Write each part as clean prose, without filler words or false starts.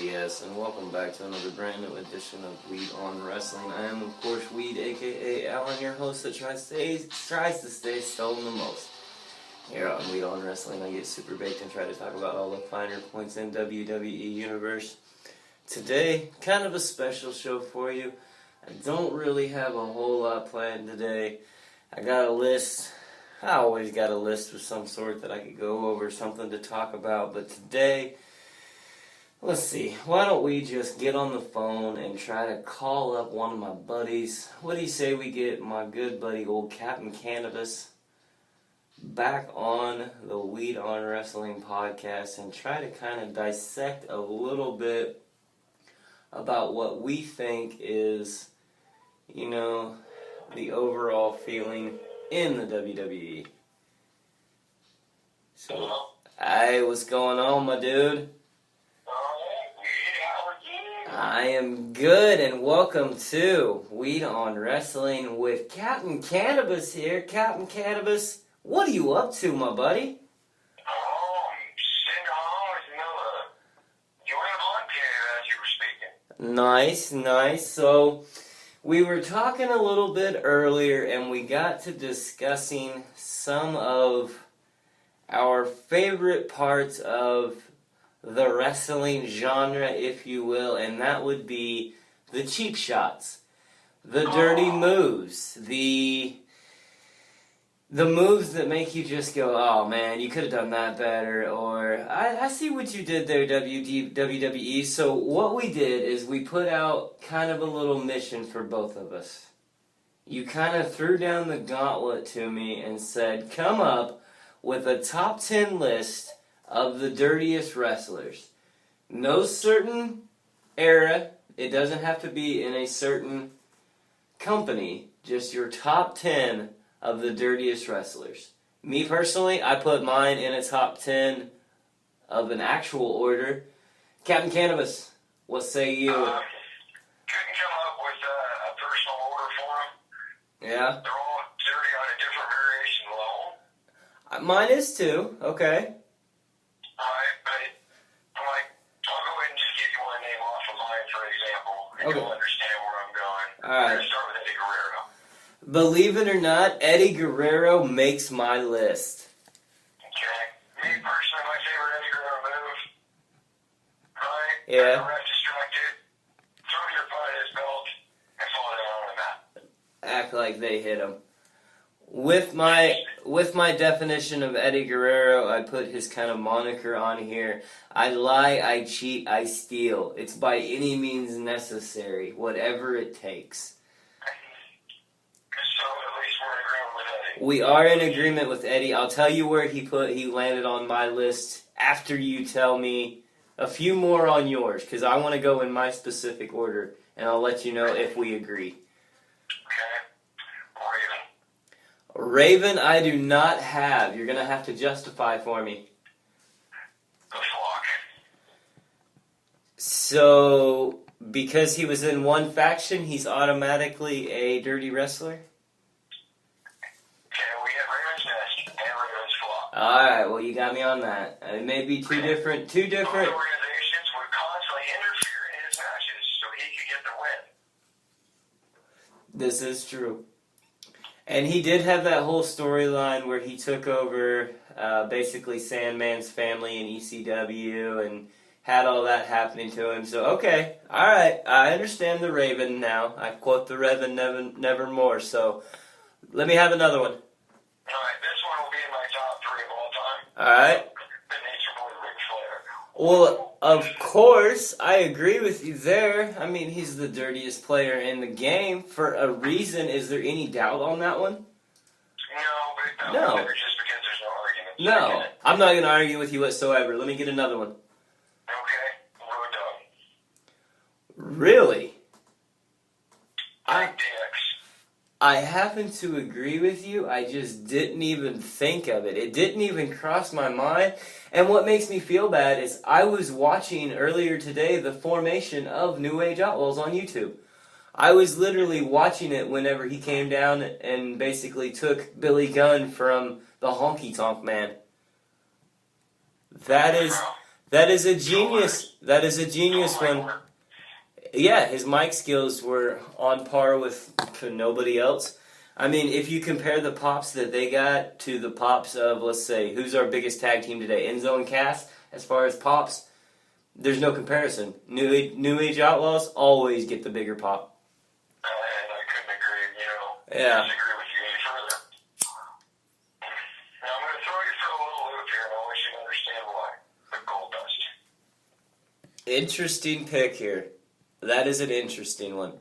Yes, and welcome back to another brand new edition of Weed on Wrestling. I am, of course, Weed, aka Alan, your host that tries to stay stolen the most. Here on Weed on Wrestling, I get super baked and try to talk about all the finer points in WWE Universe. Today, kind of a special show for you. I don't really have a whole lot planned today. I got a list. I always got a list of some sort that I could go over, something to talk about, but today, let's see, why don't we just get on the phone and try to call up one of my buddies. What do you say we get my good buddy, old Capt Cannabis, back on the Weed on Wrestling podcast and try to kind of dissect a little bit about what we think is, the overall feeling in the WWE. So, hey, what's going on, my dude? I am good, and welcome to Weed on Wrestling with Captain Cannabis here. Captain Cannabis, what are you up to, my buddy? Nice. So, we were talking a little bit earlier, and we got to discussing some of our favorite parts of the wrestling genre, if you will, and that would be the cheap shots, the dirty moves, the moves that make you just go, oh man, you could have done that better, or I see what you did there, WWE. So what we did is we put out kind of a little mission for both of us. You kind of threw down the gauntlet to me and said, come up with a top 10 list of the dirtiest wrestlers. No certain era. It doesn't have to be in a certain company. Just your top 10 of the dirtiest wrestlers. Me personally, I put mine in a top 10 of an actual order. Captain Cannabis, what say you? Couldn't come up with a personal order for them. Yeah? They're all dirty on a different variation level. Mine is too. Okay. Okay. You'll understand where I'm going. All right. We're going to start with Eddie Guerrero. Believe it or not, Eddie Guerrero makes my list. Okay. Me personally, my favorite Eddie Guerrero move. Right? Yeah. Ref distracted. Throw your foot at his belt and fall down on the mat. Act like they hit him. With my definition of Eddie Guerrero, I put his kind of moniker on here. I lie, I cheat, I steal. It's by any means necessary, whatever it takes. So at least we're in agreement with Eddie. We are in agreement with Eddie. I'll tell you where he landed on my list after you tell me a few more on yours, because I want to go in my specific order, and I'll let you know if we agree. Raven, I do not have. You're going to have to justify for me. The Flock. So, because he was in one faction, he's automatically a dirty wrestler? Okay, we have Raven's Nest and Raven's Flock. Alright, well, you got me on that. It may be two different... Both organizations would constantly interfere in his matches so he could get the win. This is true. And he did have that whole storyline where he took over basically Sandman's family in ECW and had all that happening to him. So, okay, alright, I understand the Raven now. I quote the Raven nevermore. So, let me have another one. Alright, this one will be in my top 3 of all time. Alright. The Nature Boy Ric Flair. Well, of course, I agree with you there. I mean, he's the dirtiest player in the game for a reason. Is there any doubt on that one? No. Just because there's no argument. No, I'm not going to argue with you whatsoever. Let me get another one. Okay, Road Dogg. Really? DX. I happen to agree with you. I just didn't even think of it. It didn't even cross my mind. And what makes me feel bad is I was watching earlier today the formation of New Age Outlaws on YouTube. I was literally watching it whenever he came down and basically took Billy Gunn from the Honky Tonk Man. That That is a genius. That is a genius one. Yeah, his mic skills were on par with nobody else. I mean, if you compare the pops that they got to the pops of, let's say, who's our biggest tag team today, Enzo and Cass, as far as pops, there's no comparison. New Age Outlaws always get the bigger pop. And I couldn't agree, Yeah. disagree with you any further. Now I'm going to throw you for a little loop here, and I want you to understand why. The gold dust. Interesting pick here. That is an interesting one. The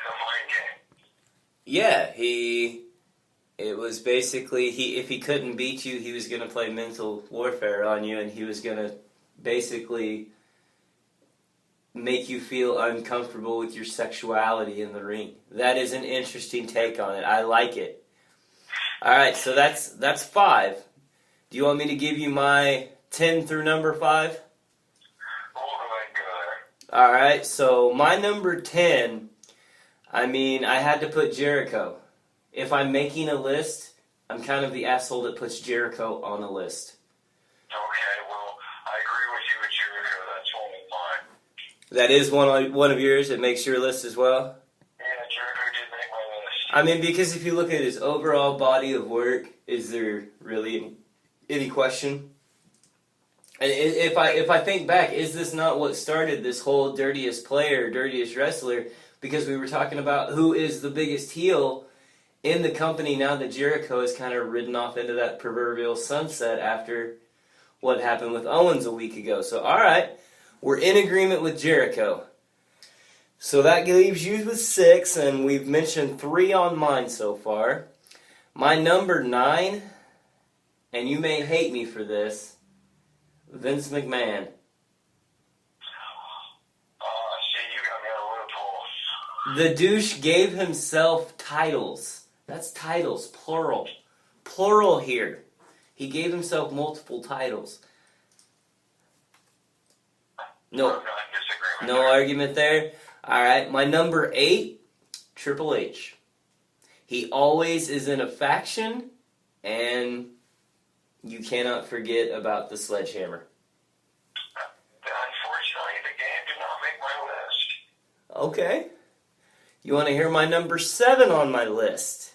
mind game. Yeah, it was basically, if he couldn't beat you, he was going to play mental warfare on you, and he was going to basically make you feel uncomfortable with your sexuality in the ring. That is an interesting take on it. I like it. All right, so that's 5. Do you want me to give you my 10 through number 5? All right, so my number 10, I mean, I had to put Jericho. If I'm making a list, I'm kind of the asshole that puts Jericho on a list. Okay, well, I agree with you with Jericho. That's one of mine. That is one of yours that makes your list as well? Yeah, Jericho did make my list. I mean, because if you look at his overall body of work, is there really any question? And if I think back, is this not what started this whole dirtiest player, dirtiest wrestler? Because we were talking about who is the biggest heel in the company now that Jericho has kind of ridden off into that proverbial sunset after what happened with Owens a week ago. So, all right, we're in agreement with Jericho. So that leaves you with 6, and we've mentioned 3 on mine so far. My number 9, and you may hate me for this, Vince McMahon. See, you got me on a loophole. The douche gave himself titles. That's titles, plural. Plural here. He gave himself multiple titles. No argument there. All right, my number 8, Triple H. He always is in a faction, and you cannot forget about the sledgehammer. Unfortunately, the game did not make my list. Okay. You want to hear my number 7 on my list?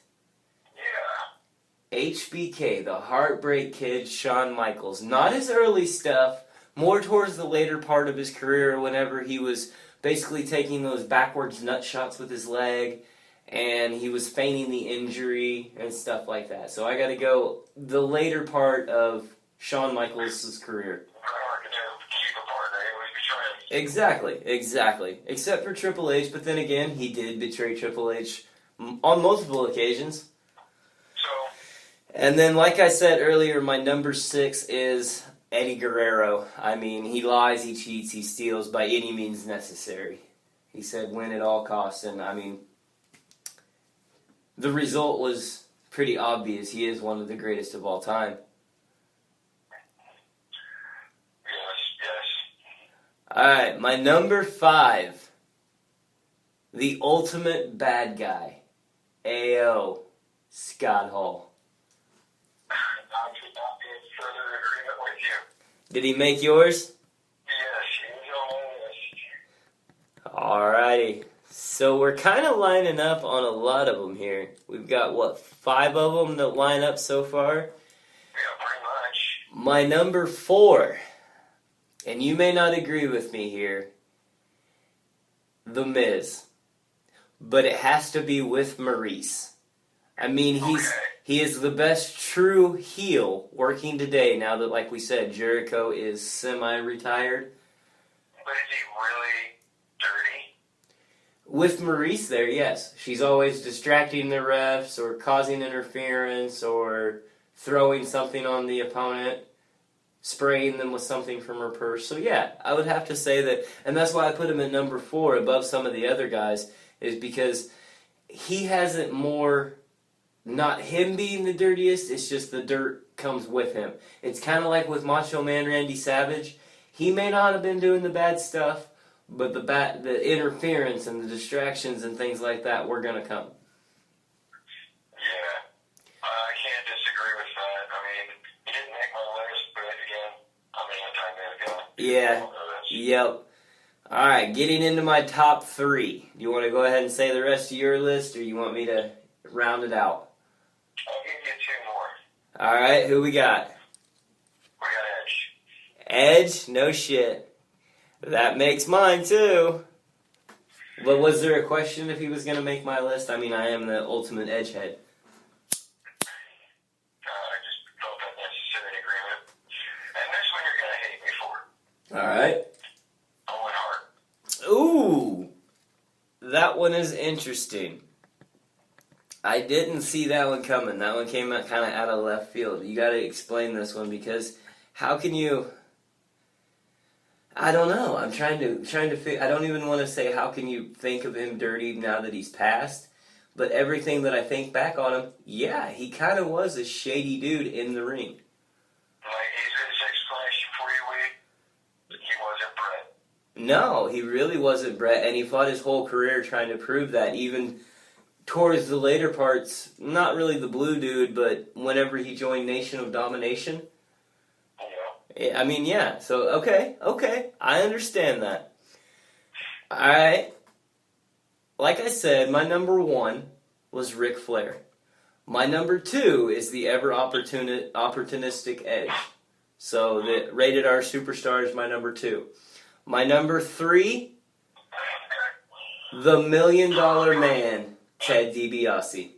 Yeah. HBK, the Heartbreak Kid, Shawn Michaels. Not his early stuff, more towards the later part of his career whenever he was basically taking those backwards nut shots with his leg, and he was feigning the injury and stuff like that. So I got to go the later part of Shawn Michaels' career. Exactly. Except for Triple H, but then again, he did betray Triple H on multiple occasions. And then, like I said earlier, my number 6 is Eddie Guerrero. I mean, he lies, he cheats, he steals by any means necessary. He said win at all costs, and I mean, the result was pretty obvious. He is one of the greatest of all time. Yes. Alright, my number 5. The ultimate bad guy. A.O. Scott Hall. I could not be in further agreement with you. Did he make yours? Yes, he was on my list. Alrighty. So we're kind of lining up on a lot of them here. We've got, 5 of them that line up so far? Yeah, pretty much. My number 4, and you may not agree with me here, The Miz. But it has to be with Maurice. I mean, he is the best true heel working today now that, like we said, Jericho is semi-retired. But is he really dirty? With Maurice there, yes. She's always distracting the refs or causing interference or throwing something on the opponent, spraying them with something from her purse. So yeah, I would have to say that, and that's why I put him at number 4 above some of the other guys, is because he has it more, not him being the dirtiest, it's just the dirt comes with him. It's kind of like with Macho Man Randy Savage. He may not have been doing the bad stuff, but the interference and the distractions and things like that were going to come. Yeah, I can't disagree with that. I mean, he didn't make my list, but again, Yeah. Yep. All right, getting into my top 3. Do you want to go ahead and say the rest of your list, or you want me to round it out? I'll give you 2 more. All right, who we got? We got Edge. Edge? No shit. That makes mine, too. But was there a question if he was going to make my list? I mean, I am the ultimate Edge head. I just felt that necessary agreement. And this one you're going to hate me for. All right. Owen Hart. Ooh, that one is interesting. I didn't see that one coming. That one came out kind of out of left field. You got to explain this one, because how can you? I don't know. I'm trying to. I don't even want to say how can you think of him dirty now that he's passed. But everything that I think back on him, yeah, he kind of was a shady dude in the ring. Like, is this explanation for you, Wade? He wasn't Brett. No, he really wasn't Brett, and he fought his whole career trying to prove that, even towards the later parts, not really the blue dude, but whenever he joined Nation of Domination. Yeah. I mean, yeah, so, okay, I understand that. Alright, like I said, my number 1 was Ric Flair. My number 2 is the ever opportunistic Edge. So, the Rated R Superstar is my number 2. My number 3, the $1 Million Man, Ted DiBiase.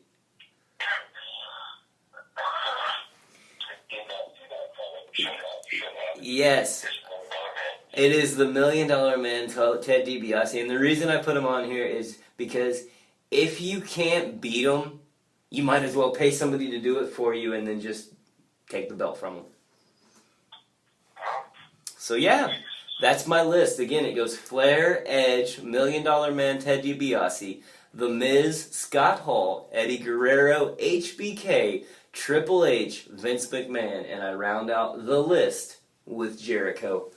Yes, it is the $1 Million Man, Ted DiBiase, and the reason I put him on here is because if you can't beat him, you might as well pay somebody to do it for you and then just take the belt from him. So yeah, that's my list. Again, it goes Flair, Edge, $1 Million Man, Ted DiBiase, The Miz, Scott Hall, Eddie Guerrero, HBK, Triple H, Vince McMahon, and I round out the list with Jericho.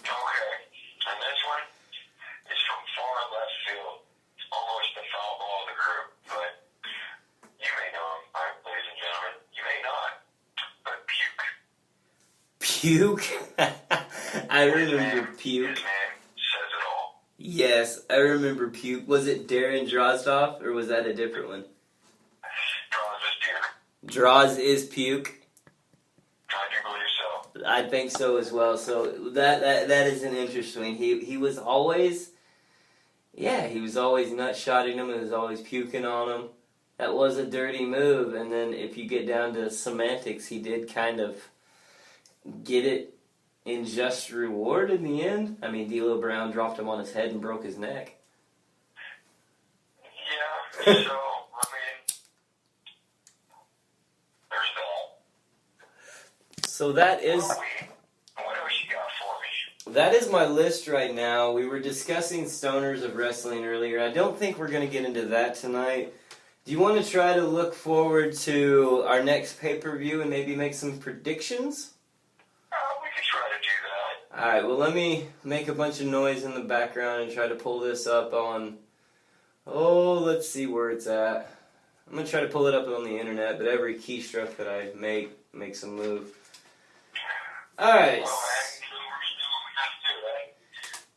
Okay, and this one is from far left field, almost the foul ball of the group, but you may know him, ladies and gentlemen. You may not, but Puke. Puke? I remember Puke. His name says it all. Yes, I remember Puke. Was it Darren Drozdov, or was that a different one? Draws is Puke. Droz is Puke. I do believe so. I think so as well. So that is an interesting. He was always, he was always nut-shotting him and was always puking on him. That was a dirty move. And then if you get down to semantics, he did kind of get it in just reward in the end. I mean, D'Lo Brown dropped him on his head and broke his neck. Yeah, so, I mean, there's that. So that is... What else you got for me? That is my list right now. We were discussing stoners of wrestling earlier. I don't think we're going to get into that tonight. Do you want to try to look forward to our next pay-per-view and maybe make some predictions? We could try to do that. Alright, well let me make a bunch of noise in the background and try to pull this up on... Oh, let's see where it's at. I'm going to try to pull it up on the internet, but every keystroke that I make makes a move. Alright.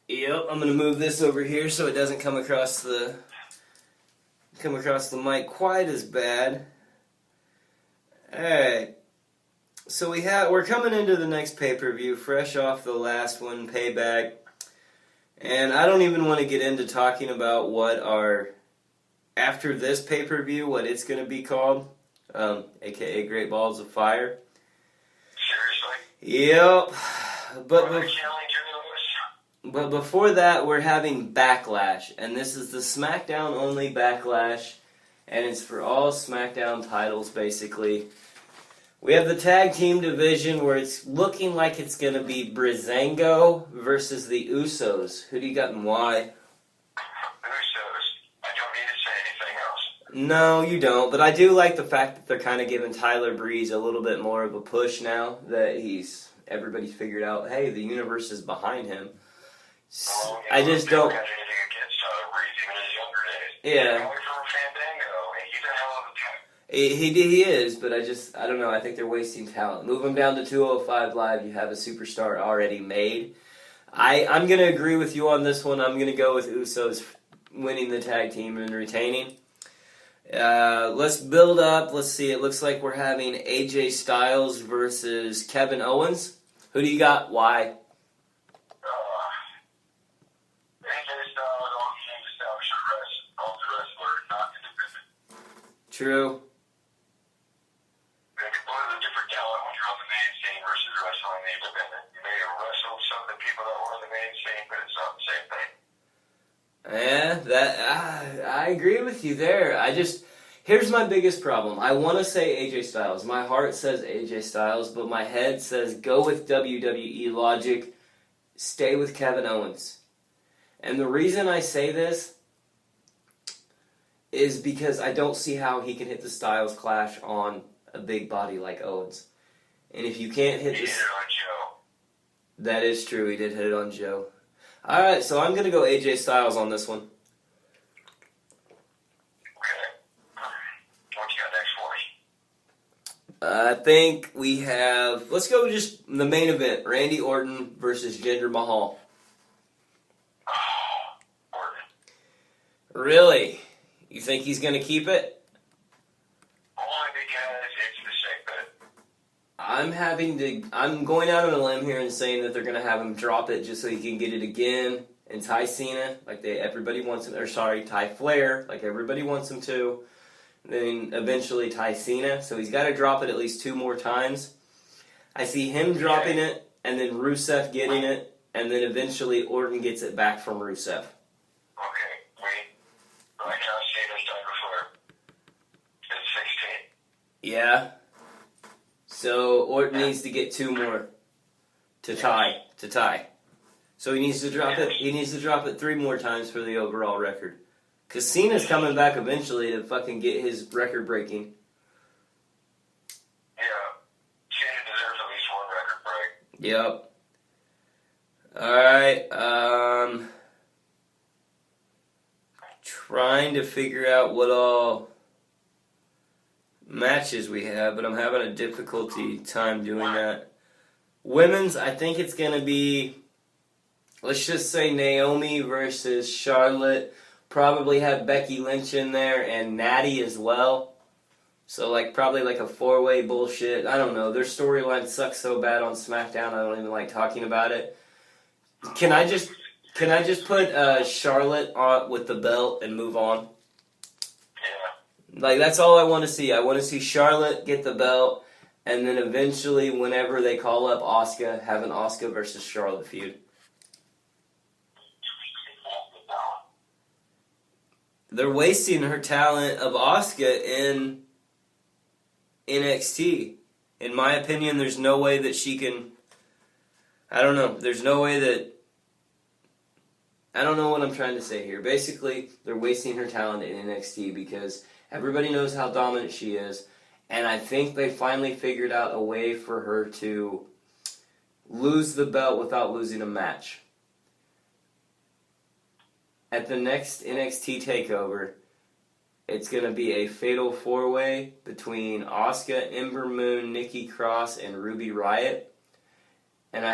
Yep, I'm going to move this over here so it doesn't come across the mic quite as bad. Alright. So we're coming into the next pay-per-view fresh off the last one, Payback. And I don't even want to get into talking about what after this pay-per-view, what it's going to be called, aka Great Balls of Fire. Seriously? Yep. But before that, we're having Backlash, and this is the SmackDown-only Backlash, and it's for all SmackDown titles, basically. We have the tag team division where it's looking like it's going to be Breezango versus the Usos. Who do you got and why? Usos. I don't need to say anything else. No, you don't, but I do like the fact that they're kind of giving Tyler Breeze a little bit more of a push now that everybody's figured out, hey, the universe is behind him. I just don't... have anything against Tyler Breeze, even in his younger days. Yeah. Going from Fandango, and he's a hell of a guy. He is, but I don't know. I think they're wasting talent. Move him down to 205 Live. You have a superstar already made. I'm going to agree with you on this one. I'm going to go with Usos winning the tag team and retaining. Let's build up. Let's see. It looks like we're having AJ Styles versus Kevin Owens. Who do you got? Why? AJ Styles on the wrestler, not independent. True. They're completely different talent when you're on the main scene versus wrestling the independent. You may have wrestled some of the people that were on the main scene, but it's not the same thing. Yeah, I agree with you there. Here's my biggest problem. I want to say AJ Styles. My heart says AJ Styles, but my head says go with WWE logic. Stay with Kevin Owens. And the reason I say this is because I don't see how he can hit the Styles Clash on a big body like Owens. And if you can't hit He this... hit it on Joe. That is true. He did hit it on Joe. Alright, so I'm going to go AJ Styles on this one. Okay. What you got next for me? I think we have... Let's go just the main event. Randy Orton versus Jinder Mahal. Orton. Really? You think he's going to keep it? Only because it's the sick bet. I'm going out on a limb here and saying that they're going to have him drop it just so he can get it again. And Ty Cena, everybody wants him, Ty Flair, like everybody wants him to. Then eventually Ty Cena, so he's got to drop it at least 2 more times. I see him dropping it, and then Rusev getting it, and then eventually Orton gets it back from Rusev. Okay, wait. Like how Cena's done before. It's 16. Yeah. So Orton needs to get 2 more to tie. So he needs to drop it. He needs to drop it 3 more times for the overall record. Because Cena's coming back eventually to fucking get his record breaking. Yeah. Cena deserves at least 1 record break. Yep. Alright. Trying to figure out what all matches we have, but I'm having a difficulty time doing that. Women's, I think it's going to be, let's just say Naomi versus Charlotte. Probably have Becky Lynch in there and Natty as well. So probably a 4-way bullshit. I don't know. Their storyline sucks so bad on SmackDown. I don't even like talking about it. Can I just put Charlotte on with the belt and move on? Yeah. That's all I want to see. I want to see Charlotte get the belt, and then eventually, whenever they call up Asuka, have an Asuka versus Charlotte feud. They're wasting her talent of Asuka in NXT. In my opinion, there's no way that she can... I don't know. There's no way that... I don't know what I'm trying to say here. Basically, they're wasting her talent in NXT because everybody knows how dominant she is. And I think they finally figured out a way for her to lose the belt without losing a match. At the next NXT TakeOver, it's going to be a fatal 4-way between Asuka, Ember Moon, Nikki Cross, and Ruby Riott. And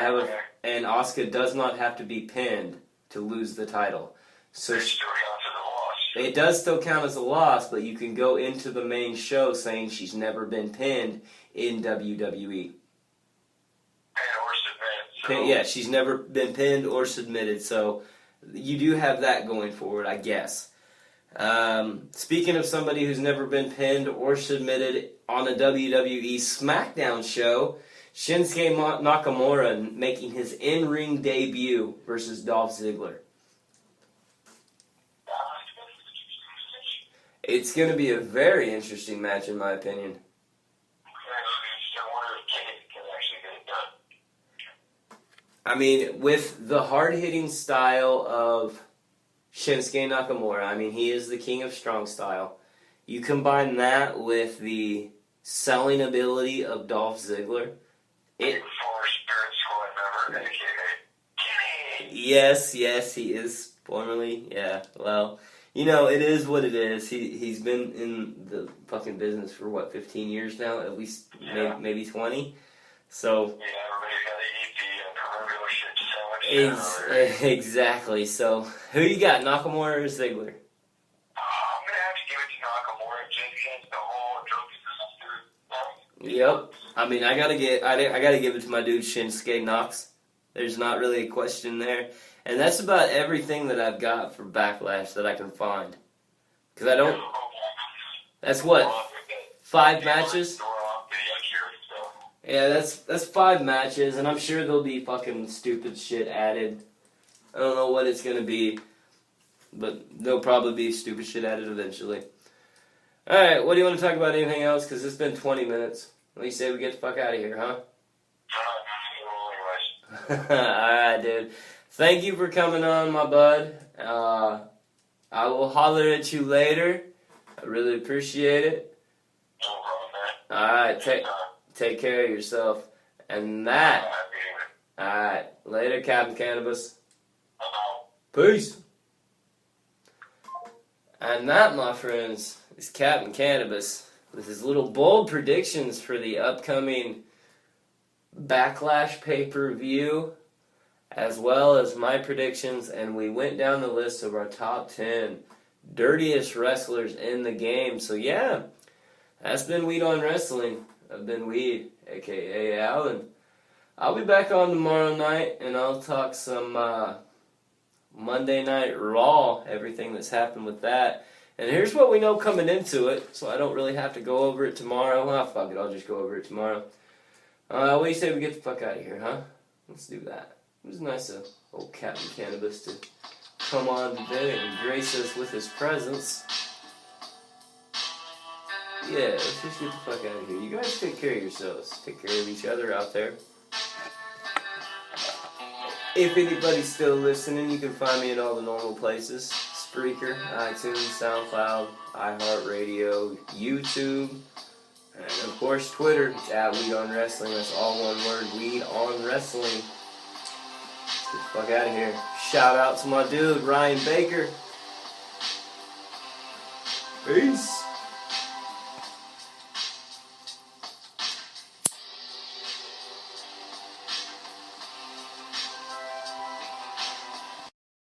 and Asuka does not have to be pinned to lose the title. So It still counts as a loss. it does still count as a loss, but you can go into the main show saying she's never been pinned in WWE. Yeah, she's never been pinned or submitted, so you do have that going forward, I guess. Speaking of somebody who's never been pinned or submitted on a WWE SmackDown show, Shinsuke Nakamura making his in-ring debut versus Dolph Ziggler. It's going to be a very interesting match, in my opinion. I mean, with the hard-hitting style of Shinsuke Nakamura, I mean, he is the king of strong style. You combine that with the selling ability of Dolph Ziggler. Former Spirit Squad member, a.k.a. Kenny. Yes, he is formerly, yeah. Well, You know, it is what it is. He's been in the fucking business for, what, 15 years now? At least, maybe 20? So... Yeah, everybody's got to eat the proverbial shit sandwich. Exactly. So, who you got, Nakamura or Ziggler? I'm going to have to give it to Nakamura just against the whole drug disaster. Yep. I mean, I gotta give it to my dude Shinsuke Knox. There's not really a question there. And that's about everything that I've got for Backlash that I can find. Because I don't... That's what? 5 matches? Yeah, that's 5 matches, and I'm sure there'll be fucking stupid shit added. I don't know what it's gonna be, but there'll probably be stupid shit added eventually. Alright, what do you want to talk about? Anything else? Because it's been 20 minutes. At least say we get the fuck out of here, huh? Alright, dude. Thank you for coming on, my bud. I will holler at you later. I really appreciate it. No problem, man. Alright, take care of yourself. And that... Alright, later, Captain Cannabis. Peace. And that, my friends, is Captain Cannabis with his little bold predictions for the upcoming Backlash pay-per-view, as well as my predictions, and we went down the list of our top 10 dirtiest wrestlers in the game. So yeah, that's been Weed on Wrestling. I've been Weed, a.k.a. Alan. I'll be back on tomorrow night, and I'll talk some Monday Night Raw, everything that's happened with that. And here's what we know coming into it, so I don't really have to go over it tomorrow. Well, fuck it, I'll just go over it tomorrow. What do you say we get the fuck out of here, huh? Let's do that. It was nice of old Captain Cannabis to come on today and grace us with his presence. Yeah, let's just get the fuck out of here. You guys take care of yourselves. Take care of each other out there. If anybody's still listening, you can find me in all the normal places. Spreaker, iTunes, SoundCloud, iHeartRadio, YouTube, and of course Twitter. It's at Weed on Wrestling. That's all one word, Weed on Wrestling. Let's get the fuck out of here. Shout out to my dude, Ryan Baker. Peace.